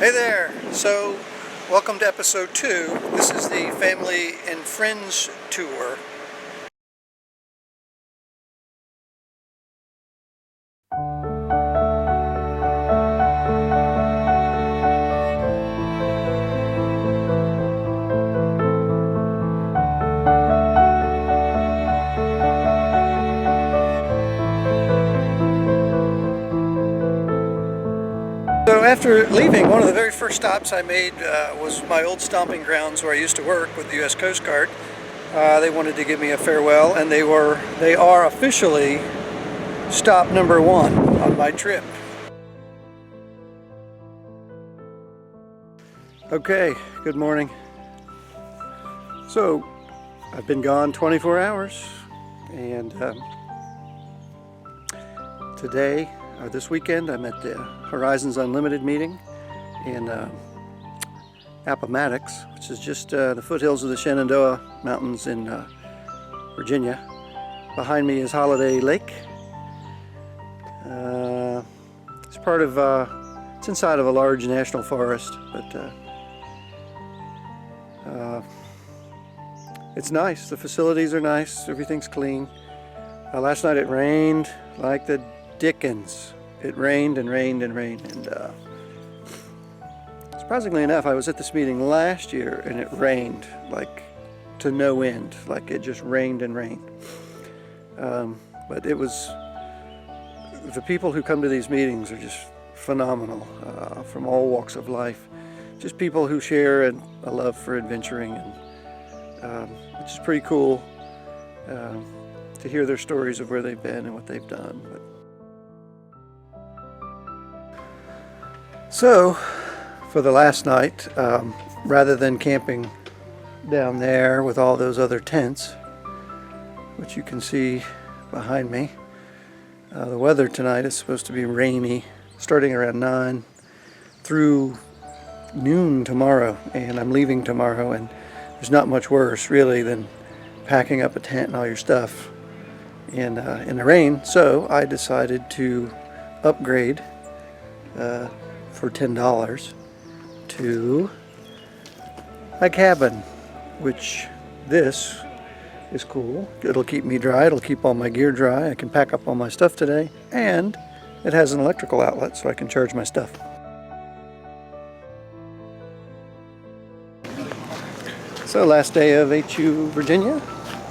Hey there! So, welcome to episode 2. This is the family and friends tour. So after leaving, one of the very first stops I made was my old stomping grounds where I used to work with the U.S. Coast Guard. They wanted to give me a farewell, and they are officially stop number 1 on my trip. Okay, good morning. So I've been gone 24 hours, and today, this weekend, I'm at the Horizons Unlimited meeting in Appomattox, which is just the foothills of the Shenandoah Mountains in Virginia. Behind me is Holiday Lake. It's part of, it's inside of a large national forest, but it's nice. The facilities are nice. Everything's clean. Last night it rained like the dickens. It rained and rained and rained, and surprisingly enough, I was at this meeting last year and it rained like to no end. Like it just rained and rained. But it was, the people who come to these meetings are just phenomenal, from all walks of life. Just people who share a love for adventuring, and which is pretty cool to hear their stories of where they've been and what they've done. So, for the last night, rather than camping down there with all those other tents, which you can see behind me, the weather tonight is supposed to be rainy, starting around 9 through noon tomorrow, and I'm leaving tomorrow, and there's not much worse really than packing up a tent and all your stuff in the rain. So I decided to upgrade for $10 to a cabin, which this is cool. It'll keep me dry, it'll keep all my gear dry, I can pack up all my stuff today, and it has an electrical outlet so I can charge my stuff. So last day of HU Virginia,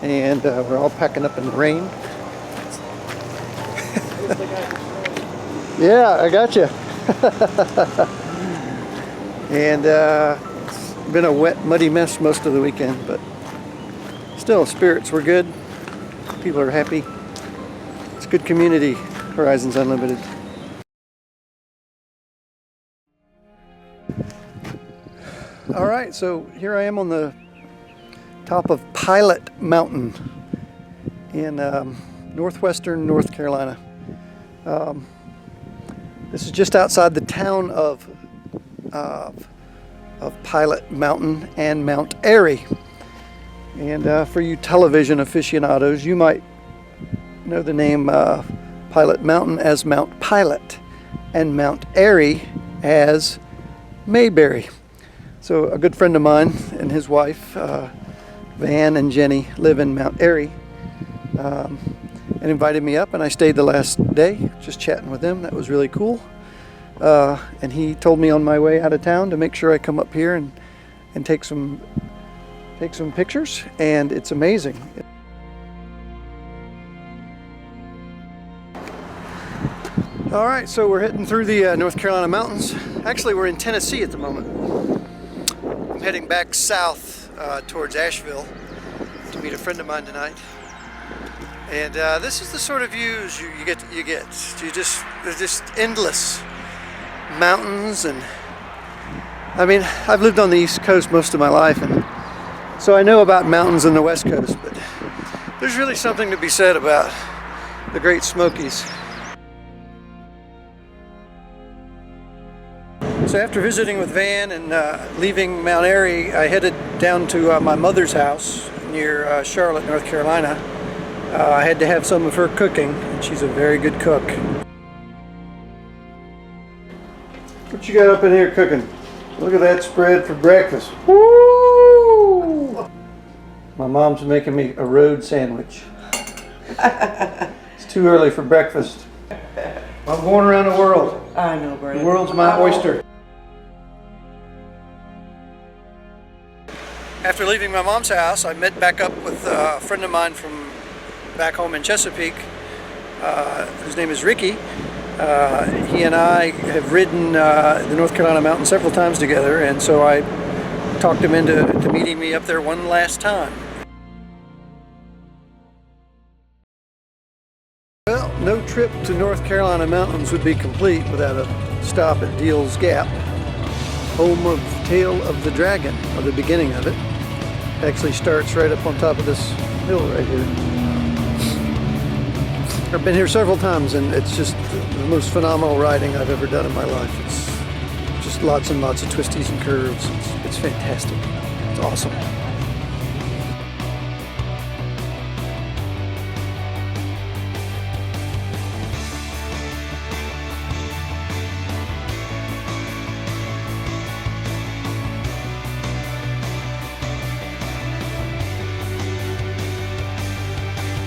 and we're all packing up in the rain. Yeah, I got you. And it's been a wet, muddy mess most of the weekend, but still, spirits were good. People are happy. It's a good community, Horizons Unlimited. All right, so here I am on the top of Pilot Mountain in northwestern North Carolina. This is just outside the town of Pilot Mountain and Mount Airy. And for you television aficionados, you might know the name Pilot Mountain as Mount Pilot and Mount Airy as Mayberry. So a good friend of mine and his wife, Van and Jenny, live in Mount Airy, and invited me up, and I stayed the last day just chatting with them. That was really cool. And he told me on my way out of town to make sure I come up here and take some pictures, and it's amazing. All right, so we're heading through the North Carolina mountains. Actually, we're in Tennessee at the moment. I'm heading back south towards Asheville to meet a friend of mine tonight. And this is the sort of views you get. They're just endless mountains, and I mean, I've lived on the East Coast most of my life, and so I know about mountains in the West Coast, but there's really something to be said about the Great Smokies. So after visiting with Van and leaving Mount Airy, I headed down to my mother's house near Charlotte, North Carolina. I had to have some of her cooking, and she's a very good cook. What you got up in here cooking? Look at that spread for breakfast. Woo! My mom's making me a road sandwich. It's too early for breakfast. I'm going around the world. I know, Brad. The world's my oyster. After leaving my mom's house, I met back up with a friend of mine from back home in Chesapeake. His name is Ricky. He and I have ridden the North Carolina mountain several times together, and so I talked him into meeting me up there one last time. Well, no trip to North Carolina mountains would be complete without a stop at Deal's Gap, home of Tale of the Dragon, or the beginning of it. It actually starts right up on top of this hill right here. I've been here several times, and it's just the most phenomenal riding I've ever done in my life. It's just lots and lots of twisties and curves. It's fantastic. It's awesome.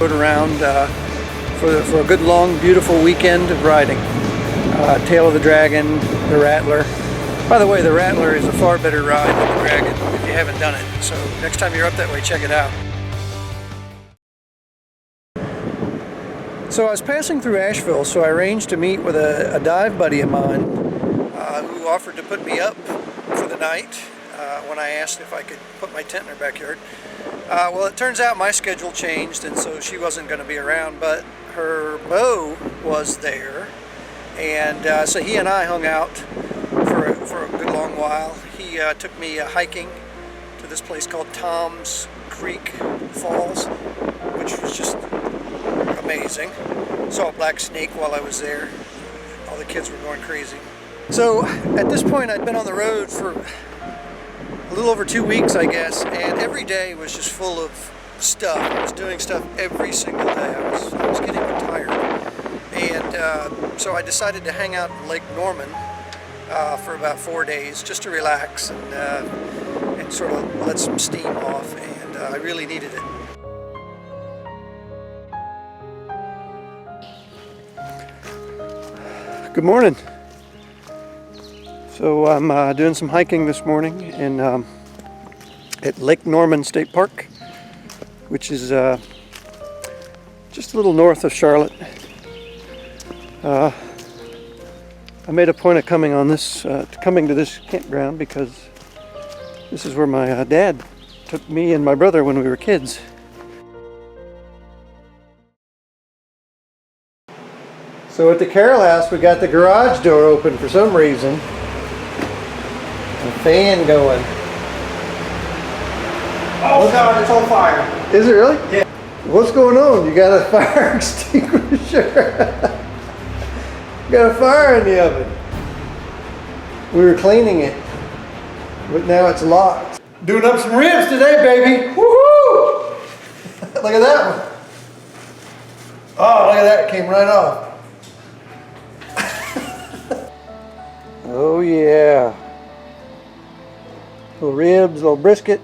Rode around for a good, long, beautiful weekend of riding. Tail of the Dragon, the Rattler. By the way, the Rattler is a far better ride than the Dragon if you haven't done it. So next time you're up that way, check it out. So I was passing through Asheville, so I arranged to meet with a dive buddy of mine who offered to put me up for the night when I asked if I could put my tent in her backyard. Well, it turns out my schedule changed, and so she wasn't going to be around, but her beau was there, and so he and I hung out for a good long while. He took me hiking to this place called Tom's Creek Falls, which was just amazing. Saw a black snake while I was there. All the kids were going crazy. So at this point, I'd been on the road for a little over 2 weeks, I guess, and every day was just full of stuff. I was doing stuff every single day. I was getting tired, and so I decided to hang out in Lake Norman for about 4 days just to relax and sort of let some steam off, and I really needed it. Good morning. So I'm doing some hiking this morning in at Lake Norman State Park, which is just a little north of Charlotte. I made a point of coming to this campground because this is where my dad took me and my brother when we were kids. So at the Carroll house, we got the garage door open for some reason. A fan going. Oh God, it's on fire. Is it really? Yeah. What's going on? You got a fire extinguisher. You got a fire in the oven. We were cleaning it, but now it's locked. Doing up some ribs today, baby. Woohoo! Look at that one. Oh, look at that. It came right off. Oh yeah. Little ribs, little brisket.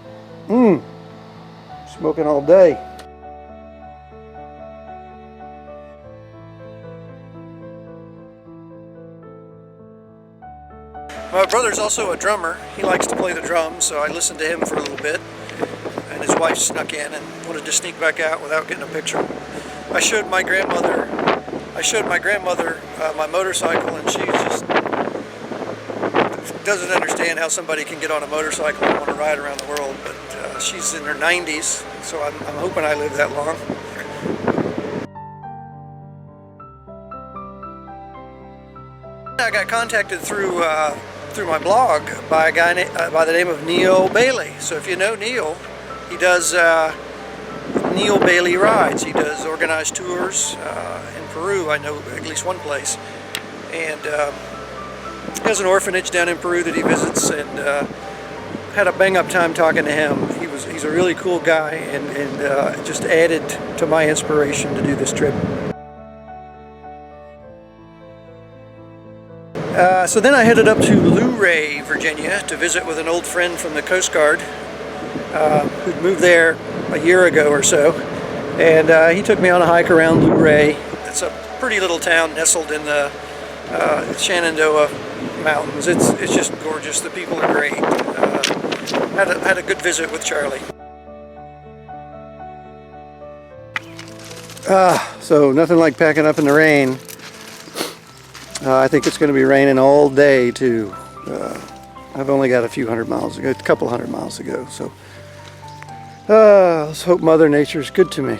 Smoking all day. My brother's also a drummer. He likes to play the drums, so I listened to him for a little bit. And his wife snuck in and wanted to sneak back out without getting a picture. I showed my grandmother my motorcycle, and she just doesn't understand how somebody can get on a motorcycle and want to ride around the world, but she's in her 90s, so I'm hoping I live that long. I got contacted through my blog by a guy by the name of Neil Bailey. So if you know Neil, he does Neil Bailey Rides. He does organized tours in Peru. I know at least one place, and he has an orphanage down in Peru that he visits, and had a bang-up time talking to him. He's a really cool guy, and just added to my inspiration to do this trip. So then I headed up to Luray, Virginia to visit with an old friend from the Coast Guard who'd moved there a year ago or so. And he took me on a hike around Luray. It's a pretty little town nestled in the Shenandoah Mountains. It's just gorgeous. The people are great. Had a good visit with Charlie. So nothing like packing up in the rain. I think it's going to be raining all day too. I've only got a couple hundred miles to go. So let's hope Mother Nature's good to me.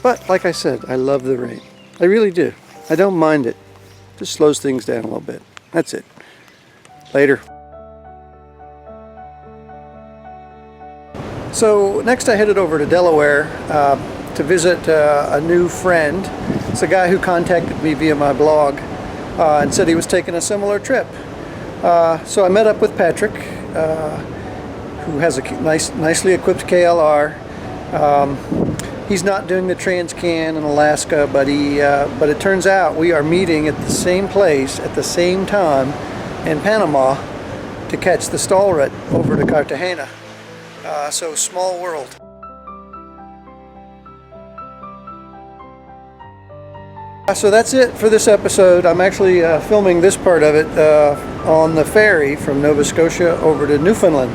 But like I said, I love the rain. I really do. I don't mind it. Just slows things down a little bit. That's it. Later. So next I headed over to Delaware to visit a new friend. It's a guy who contacted me via my blog and said he was taking a similar trip. So I met up with Patrick, who has a nicely equipped KLR. He's not doing the Trans-Can in Alaska, but it turns out we are meeting at the same place at the same time in Panama to catch the stall route over to Cartagena. So small world. So that's it for this episode. I'm actually filming this part of it on the ferry from Nova Scotia over to Newfoundland,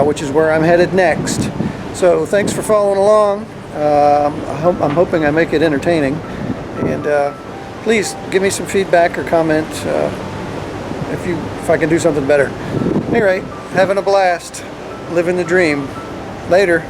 which is where I'm headed next. So thanks for following along. I'm hoping I make it entertaining. And please give me some feedback or comment if I can do something better. Anyway, having a blast. Living the dream. Later.